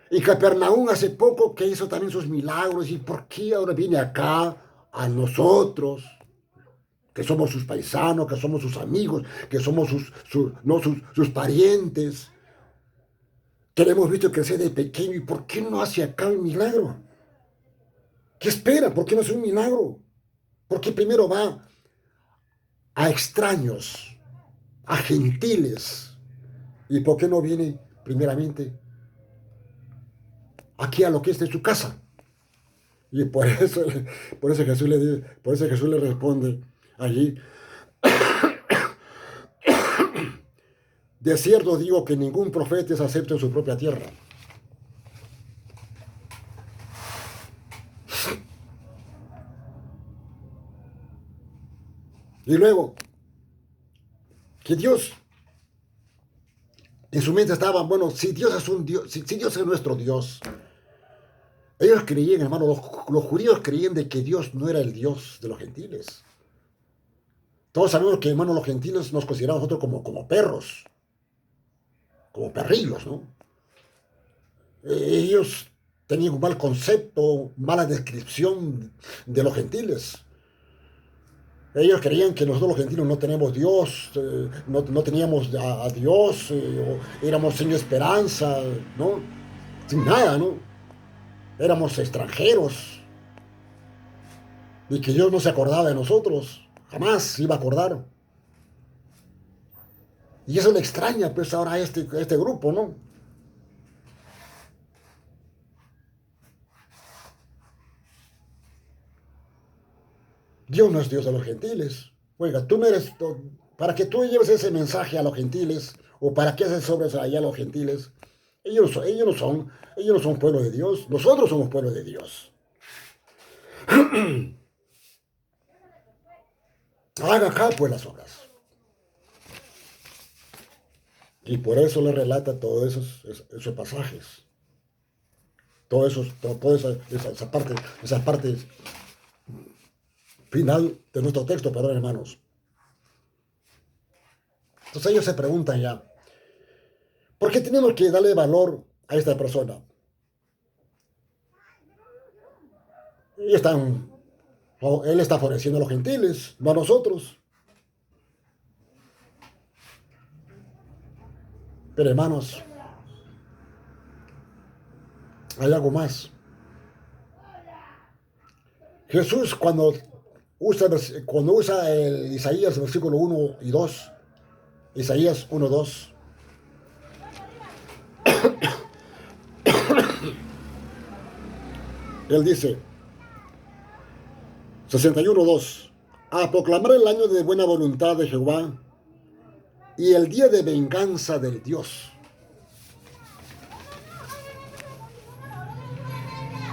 Y Capernaum hace poco que hizo también sus milagros, y ¿por qué ahora viene acá a nosotros, que somos sus paisanos, que somos sus amigos, que somos no, sus parientes, que le hemos visto crecer de pequeño, y por qué no hace acá un milagro? ¿Qué espera? ¿Por qué no hace un milagro? Porque primero va a extraños, a gentiles. ¿Y por qué no viene primeramente aquí a lo que es de su casa? Y por eso Jesús le responde allí, de cierto digo que ningún profeta es acepto en su propia tierra. Y luego, que Dios, en su mente estaba, bueno, si Dios es un Dios, si Dios es nuestro Dios, ellos creían, hermano, los judíos creían de que Dios no era el Dios de los gentiles. Todos sabemos que, hermano, los gentiles nos consideramos nosotros como perros, como perrillos, ¿no? Ellos tenían un mal concepto, mala descripción de los gentiles. Ellos creían que nosotros los gentiles no tenemos Dios, no teníamos a Dios, éramos sin esperanza, ¿no? Sin nada, ¿no? Éramos extranjeros y que Dios no se acordaba de nosotros, jamás se iba a acordar. Y eso le extraña, pues, ahora a este grupo, ¿no? Dios no es Dios de los gentiles. Oiga, tú no eres, para que tú lleves ese mensaje a los gentiles, o para que haces sobres allá a los gentiles, ellos no son pueblo de Dios, nosotros somos pueblo de Dios. Haga acá pues las obras. Y por eso le relata todos esos pasajes, toda esa parte final de nuestro texto, perdón, hermanos. Entonces ellos se preguntan ya, ¿por qué tenemos que darle valor a esta persona? Y él está favoreciendo a los gentiles, no a nosotros. Pero hermanos, hay algo más. Jesús cuando usa el Isaías versículo 1 y 2, Isaías 1, 2, él dice, 61, 2, a proclamar el año de buena voluntad de Jehová y el día de venganza del Dios.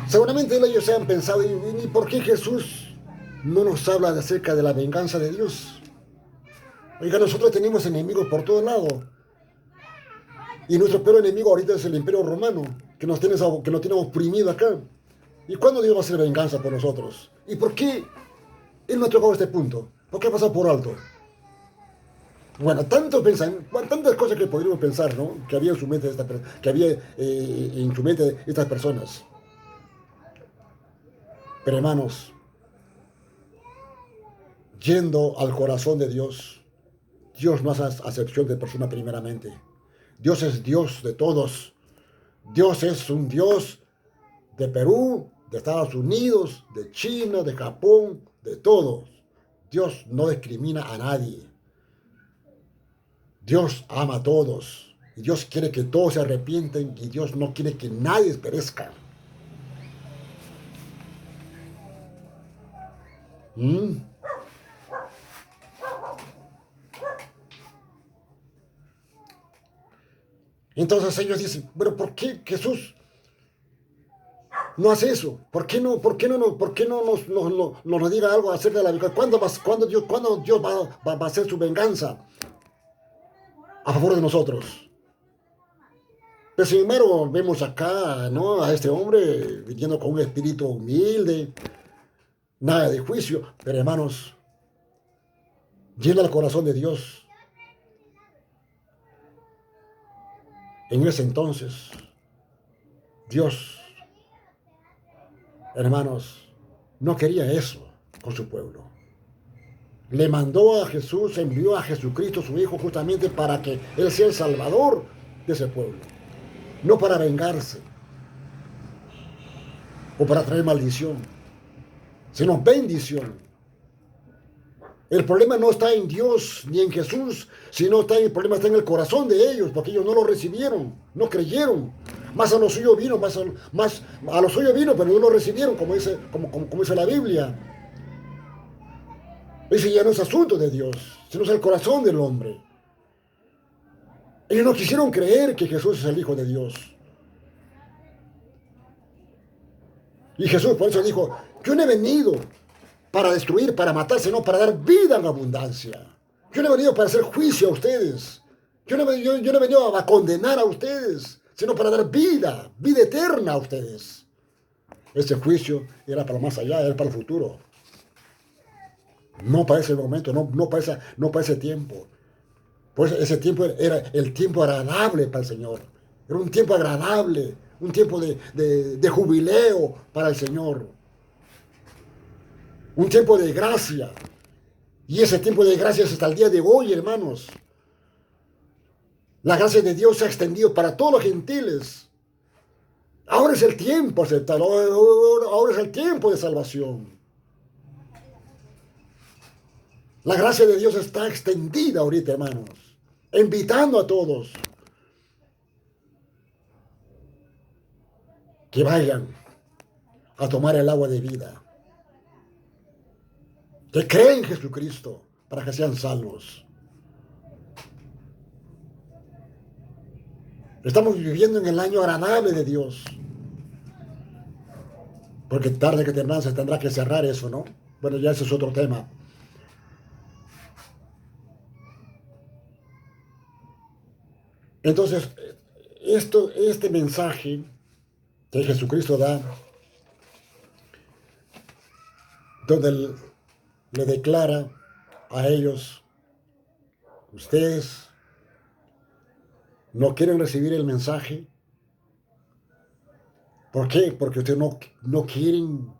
Seguramente ellos se han pensado, ¿y por qué Jesús no nos habla acerca de la venganza de Dios? Oiga, nosotros tenemos enemigos por todos lados. Y nuestro peor enemigo ahorita es el Imperio Romano, que nos tiene oprimido acá. ¿Y cuándo Dios va a hacer venganza por nosotros? ¿Y por qué Él no ha tocado este punto? ¿Por qué ha pasado por alto? Bueno, tantas cosas que podríamos pensar, ¿no? Que había en su mente de estas personas. Pero hermanos, yendo al corazón de Dios, Dios no hace acepción de persona primeramente. Dios es Dios de todos. Dios es un Dios de Perú, de Estados Unidos, de China, de Japón, de todos. Dios no discrimina a nadie. Dios ama a todos. Y Dios quiere que todos se arrepienten y Dios no quiere que nadie perezca. ¿Mm? Entonces ellos dicen, pero ¿por qué Jesús no hace eso? ¿Por qué no nos diga algo acerca de la venganza? ¿Cuándo Dios va a hacer su venganza a favor de nosotros? Pero sin embargo, vemos acá, ¿no? A este hombre viniendo con un espíritu humilde, nada de juicio, pero hermanos, llena el corazón de Dios. En ese entonces, Dios, hermanos, no quería eso con su pueblo. Le mandó a Jesús, envió a Jesucristo, su Hijo, justamente para que Él sea el Salvador de ese pueblo. No para vengarse o para traer maldición, sino bendición. El problema no está en Dios ni en Jesús, sino el problema está en el corazón de ellos, porque ellos no lo recibieron, no creyeron. Más a lo suyo vino, más a lo suyo vino, pero no lo recibieron, como dice la Biblia. Ese ya no es asunto de Dios, sino es el corazón del hombre. Ellos no quisieron creer que Jesús es el Hijo de Dios. Y Jesús por eso dijo, yo no he venido para destruir, para matar, sino para dar vida en abundancia. Yo no he venido para hacer juicio a ustedes. Yo no he venido a condenar a ustedes, sino para dar vida eterna a ustedes. Ese juicio era para más allá, era para el futuro. No para ese momento, no para ese tiempo. Pues ese tiempo era el tiempo agradable para el Señor. Era un tiempo agradable, un tiempo de jubileo para el Señor. Un tiempo de gracia. Y ese tiempo de gracia es hasta el día de hoy, hermanos. La gracia de Dios se ha extendido para todos los gentiles. Ahora es el tiempo aceptado. Ahora es el tiempo de salvación. La gracia de Dios está extendida ahorita, hermanos. Invitando a todos que vayan a tomar el agua de vida. Que creen en Jesucristo para que sean salvos. Estamos viviendo en el año agradable de Dios. Porque tarde que temprano se tendrá que cerrar eso, ¿no? Bueno, ya ese es otro tema. Entonces, este mensaje que Jesucristo da, donde le declara a ellos, ustedes no quieren recibir el mensaje. ¿Por qué? Porque ustedes no quieren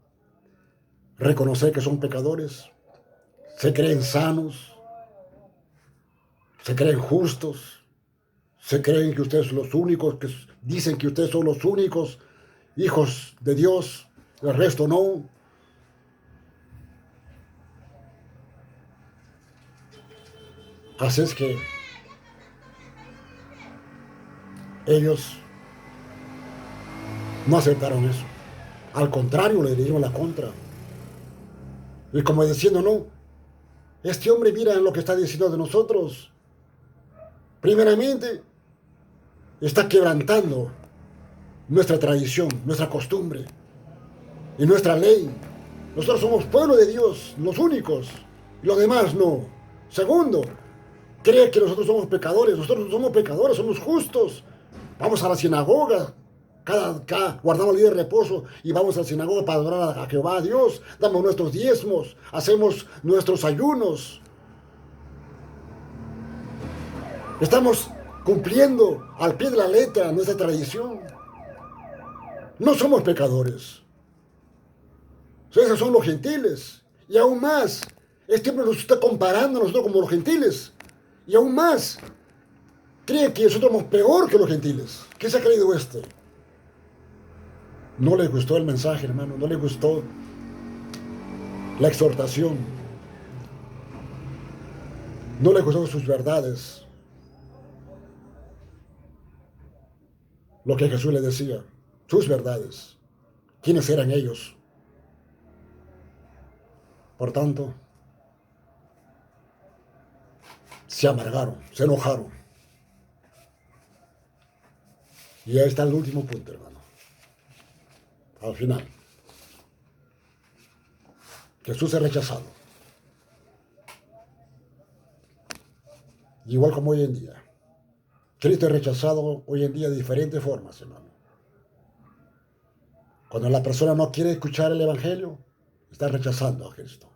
reconocer que son pecadores, se creen sanos, se creen justos, se creen que ustedes son los únicos, que dicen que ustedes son los únicos hijos de Dios, el resto no. Así es que ellos no aceptaron eso. Al contrario, le dieron la contra. Y como diciendo, no, este hombre mira lo que está diciendo de nosotros. Primeramente, está quebrantando nuestra tradición, nuestra costumbre y nuestra ley. Nosotros somos pueblo de Dios, los únicos, y los demás no. Segundo, cree que nosotros somos pecadores. Nosotros no somos pecadores, somos justos. Vamos a la sinagoga, guardamos el día de reposo y vamos a la sinagoga para adorar a Jehová, a Dios. Damos nuestros diezmos, hacemos nuestros ayunos. Estamos cumpliendo al pie de la letra nuestra tradición. No somos pecadores. Esos son los gentiles. Y aún más, este hombre nos está comparando a nosotros como los gentiles. Y aún más, cree que nosotros somos peor que los gentiles. ¿Qué se ha creído este? No le gustó el mensaje, hermano. No le gustó la exhortación. No le gustó sus verdades. Lo que Jesús le decía. Sus verdades. ¿Quiénes eran ellos? Por tanto, se amargaron, se enojaron. Y ahí está el último punto, hermano. Al final, Jesús es rechazado. Igual como hoy en día. Cristo es rechazado hoy en día de diferentes formas, hermano. Cuando la persona no quiere escuchar el Evangelio, está rechazando a Cristo.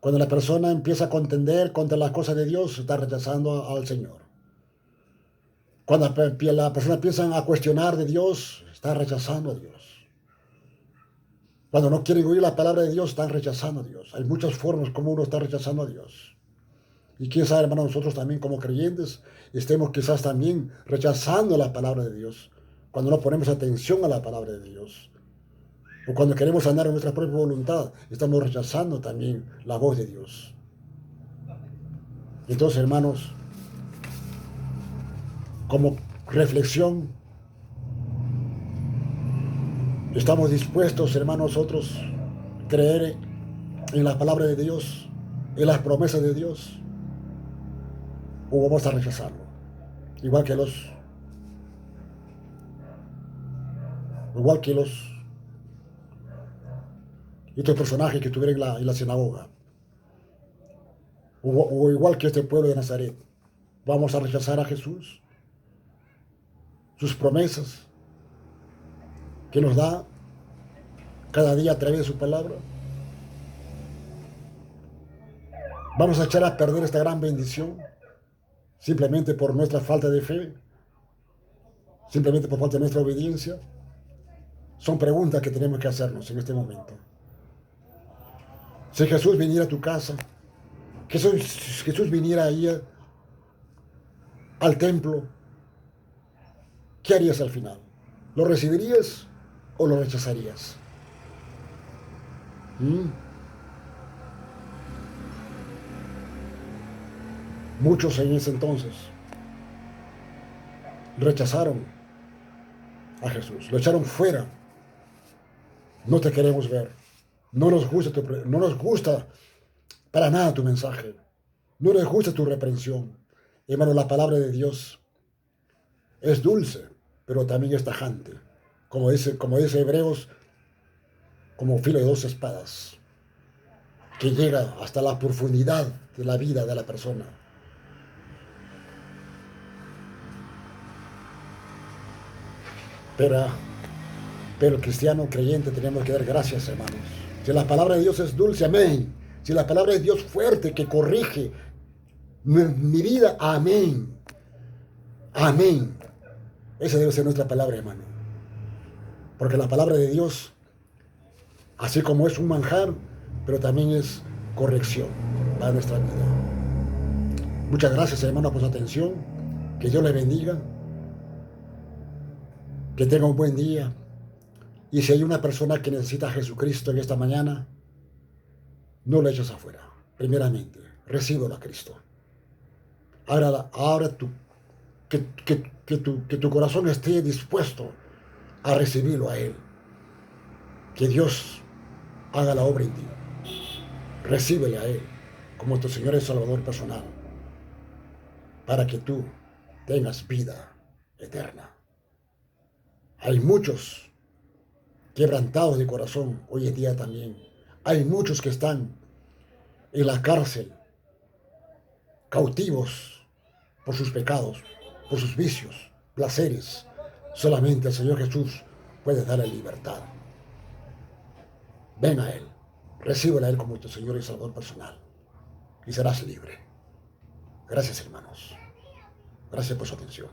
Cuando la persona empieza a contender contra las cosas de Dios, está rechazando al Señor. Cuando la persona empieza a cuestionar de Dios, está rechazando a Dios. Cuando no quieren oír la palabra de Dios, están rechazando a Dios. Hay muchas formas como uno está rechazando a Dios. Y quién sabe, hermano, nosotros también como creyentes estemos quizás también rechazando la palabra de Dios. Cuando no ponemos atención a la palabra de Dios. O cuando queremos andar en nuestra propia voluntad, estamos rechazando también la voz de Dios. Entonces, hermanos, como reflexión, estamos dispuestos, hermanos, nosotros, a creer en la palabra de Dios, en las promesas de Dios, o vamos a rechazarlo. Igual que estos personajes que estuvieron en la sinagoga, o igual que este pueblo de Nazaret, vamos a rechazar a Jesús, sus promesas que nos da cada día a través de su palabra. Vamos a echar a perder esta gran bendición simplemente por nuestra falta de fe, simplemente por falta de nuestra obediencia. Son preguntas que tenemos que hacernos en este momento. Si Jesús viniera a tu casa, Jesús viniera ahí al templo, ¿qué harías al final? ¿Lo recibirías o lo rechazarías? Muchos en ese entonces rechazaron a Jesús, lo echaron fuera. No te queremos ver. No nos gusta para nada tu mensaje. No nos gusta tu reprensión. Hermano, la palabra de Dios es dulce, pero también es tajante. Como dice Hebreos, como filo de dos espadas, que llega hasta la profundidad de la vida de la persona. Pero el cristiano creyente tenemos que dar gracias, hermanos. Si la palabra de Dios es dulce, amén. Si la palabra de Dios fuerte, que corrige mi vida, amén. Amén. Esa debe ser nuestra palabra, hermano. Porque la palabra de Dios, así como es un manjar, pero también es corrección para nuestra vida. Muchas gracias, hermano, por su atención. Que Dios les bendiga. Que tenga un buen día. Y si hay una persona que necesita a Jesucristo en esta mañana, no lo eches afuera. Primeramente, recíbelo a Cristo. Ahora que tu corazón esté dispuesto a recibirlo a Él. Que Dios haga la obra en ti. Recíbele a Él como tu Señor y Salvador personal. para que tú tengas vida eterna. Hay muchos quebrantados de corazón hoy en día también. Hay muchos que están en la cárcel, cautivos por sus pecados, por sus vicios, placeres. Solamente el Señor Jesús puede darle libertad. Ven a Él, recíbela a Él como tu Señor y Salvador personal y serás libre. Gracias, hermanos. Gracias por su atención.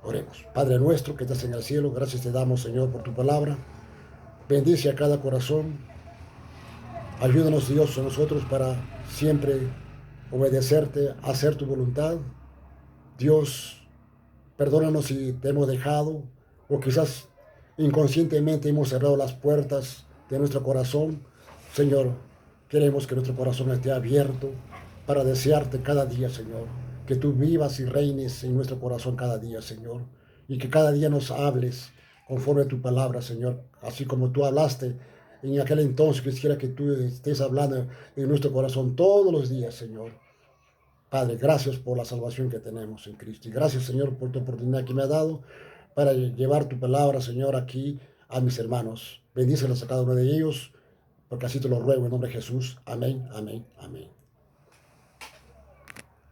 Oremos. Padre nuestro que estás en el cielo, gracias te damos, Señor, por tu palabra. Bendice a cada corazón. Ayúdanos, Dios, a nosotros para siempre obedecerte, hacer tu voluntad. Dios, perdónanos si te hemos dejado o quizás inconscientemente hemos cerrado las puertas de nuestro corazón. Señor, queremos que nuestro corazón esté abierto para desearte cada día, Señor. Que tú vivas y reines en nuestro corazón cada día, Señor. Y que cada día nos hables conforme a tu palabra, Señor. Así como tú hablaste en aquel entonces, quisiera que tú estés hablando en nuestro corazón todos los días, Señor. Padre, gracias por la salvación que tenemos en Cristo. Y gracias, Señor, por tu oportunidad que me ha dado para llevar tu palabra, Señor, aquí a mis hermanos. Bendícelos a cada uno de ellos, porque así te lo ruego en nombre de Jesús. Amén, amén, amén.